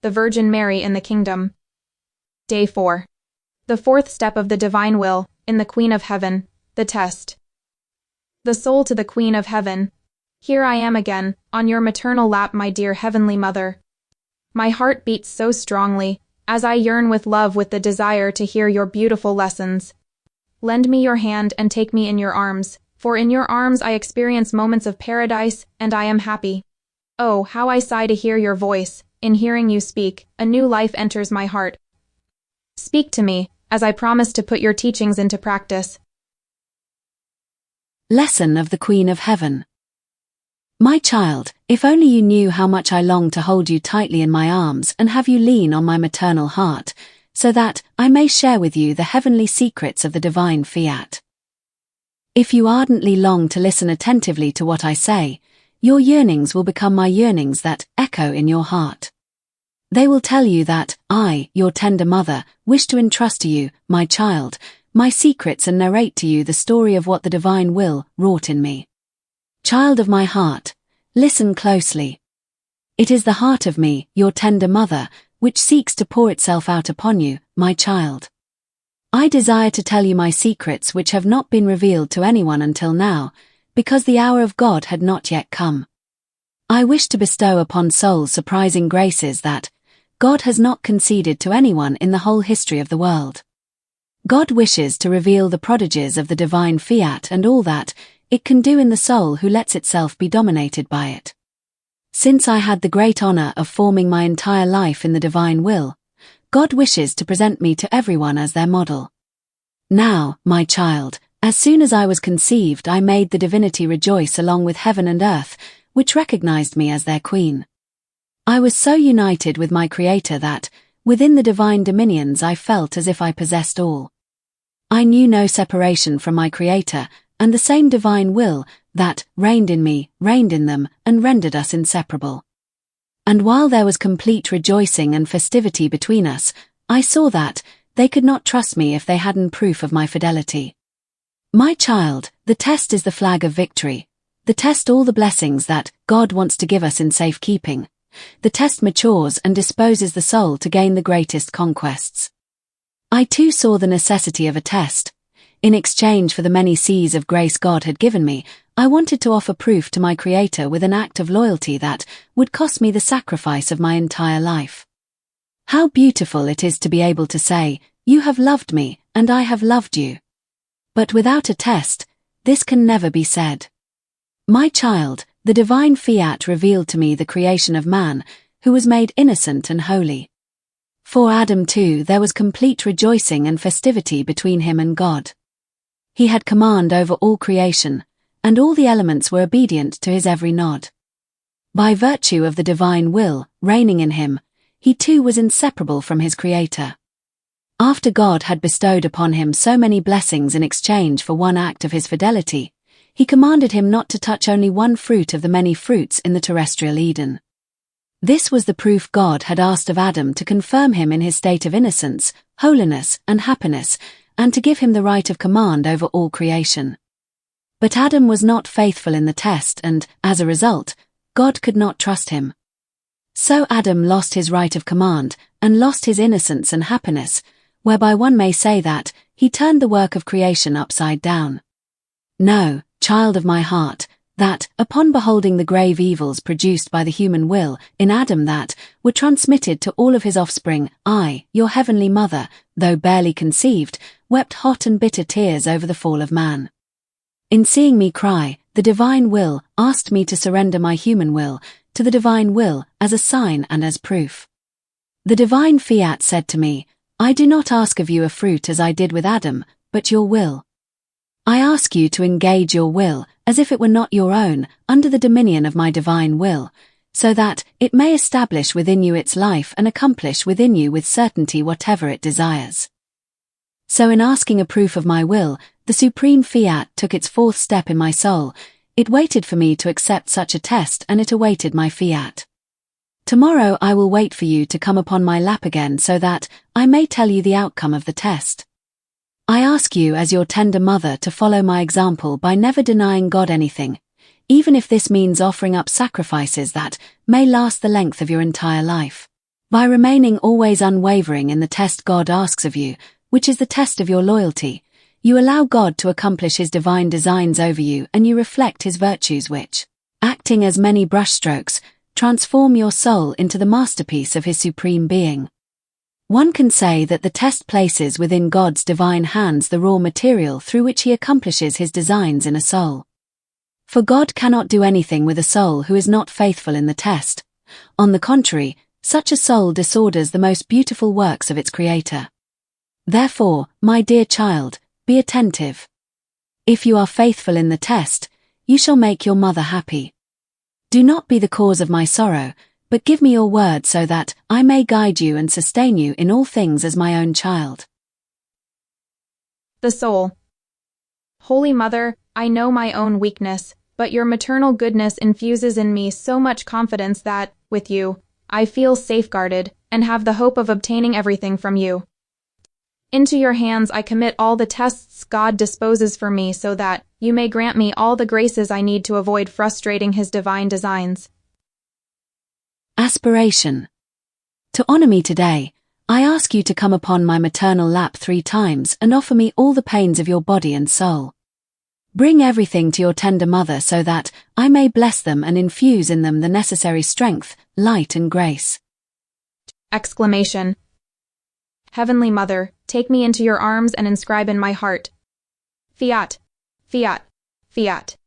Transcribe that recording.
The Virgin Mary in the Kingdom. Day 4. The fourth step of the divine will, in the Queen of Heaven, the test. The soul to the Queen of Heaven. Here I am again, on your maternal lap, my dear Heavenly Mother. My heart beats so strongly, as I yearn with love with the desire to hear your beautiful lessons. Lend me your hand and take me in your arms, for in your arms I experience moments of paradise, and I am happy. Oh, how I sigh to hear your voice. In hearing you speak, a new life enters my heart. Speak to me, as I promise to put your teachings into practice. Lesson of the Queen of Heaven. My child, if only you knew how much I long to hold you tightly in my arms and have you lean on my maternal heart, so that I may share with you the heavenly secrets of the divine fiat. If you ardently long to listen attentively to what I say, your yearnings will become my yearnings that echo in your heart. They will tell you that I, your tender mother, wish to entrust to you, my child, my secrets and narrate to you the story of what the divine will wrought in me. Child of my heart, listen closely. It is the heart of me, your tender mother, which seeks to pour itself out upon you, my child. I desire to tell you my secrets which have not been revealed to anyone until now, because the hour of God had not yet come. I wish to bestow upon souls surprising graces that God has not conceded to anyone in the whole history of the world. God wishes to reveal the prodigies of the divine fiat and all that it can do in the soul who lets itself be dominated by it. Since I had the great honor of forming my entire life in the divine will, God wishes to present me to everyone as their model. Now, my child, as soon as I was conceived, I made the divinity rejoice along with heaven and earth, which recognized me as their queen. I was so united with my Creator that, within the divine dominions, I felt as if I possessed all. I knew no separation from my Creator, and the same divine will that reigned in me, reigned in them, and rendered us inseparable. And while there was complete rejoicing and festivity between us, I saw that they could not trust me if they hadn't proof of my fidelity. My child, the test is the flag of victory. The test all the blessings that God wants to give us in safekeeping. The test matures and disposes the soul to gain the greatest conquests. I too saw the necessity of a test. In exchange for the many seas of grace God had given me, I wanted to offer proof to my Creator with an act of loyalty that would cost me the sacrifice of my entire life. How beautiful it is to be able to say, "You have loved me, and I have loved you." But without a test, this can never be said. My child, the divine fiat revealed to me the creation of man, who was made innocent and holy. For Adam too there was complete rejoicing and festivity between him and God. He had command over all creation, and all the elements were obedient to his every nod. By virtue of the divine will reigning in him, he too was inseparable from his Creator. After God had bestowed upon him so many blessings in exchange for one act of his fidelity, he commanded him not to touch only one fruit of the many fruits in the terrestrial Eden. This was the proof God had asked of Adam to confirm him in his state of innocence, holiness, and happiness, and to give him the right of command over all creation. But Adam was not faithful in the test and, as a result, God could not trust him. So Adam lost his right of command, and lost his innocence and happiness, whereby one may say that he turned the work of creation upside down. Know, child of my heart, that, upon beholding the grave evils produced by the human will in Adam that were transmitted to all of his offspring, I, your heavenly mother, though barely conceived, wept hot and bitter tears over the fall of man. In seeing me cry, the divine will asked me to surrender my human will to the divine will as a sign and as proof. The divine fiat said to me, I do not ask of you a fruit as I did with Adam, but your will. I ask you to engage your will as if it were not your own, under the dominion of my divine will, so that it may establish within you its life and accomplish within you with certainty whatever it desires. So in asking a proof of my will, the supreme fiat took its fourth step in my soul. It waited for me to accept such a test, and it awaited my fiat. Tomorrow I will wait for you to come upon my lap again so that I may tell you the outcome of the test. I ask you as your tender mother to follow my example by never denying God anything, even if this means offering up sacrifices that may last the length of your entire life. By remaining always unwavering in the test God asks of you, which is the test of your loyalty, you allow God to accomplish His divine designs over you, and you reflect His virtues which, acting as many brushstrokes, transform your soul into the masterpiece of His supreme being. One can say that the test places within God's divine hands the raw material through which He accomplishes His designs in a soul. For God cannot do anything with a soul who is not faithful in the test. On the contrary, such a soul disorders the most beautiful works of its Creator. Therefore, my dear child, be attentive. If you are faithful in the test, you shall make your mother happy. Do not be the cause of my sorrow, but give me your word so that I may guide you and sustain you in all things as my own child. The soul. Holy Mother, I know my own weakness, but your maternal goodness infuses in me so much confidence that, with you, I feel safeguarded and have the hope of obtaining everything from you. Into your hands I commit all the tests God disposes for me so that you may grant me all the graces I need to avoid frustrating His divine designs. Aspiration. To honor me today, I ask you to come upon my maternal lap 3 times and offer me all the pains of your body and soul. Bring everything to your tender mother so that I may bless them and infuse in them the necessary strength, light and grace. Exclamation. Heavenly Mother, take me into your arms and inscribe in my heart. Fiat, fiat, fiat.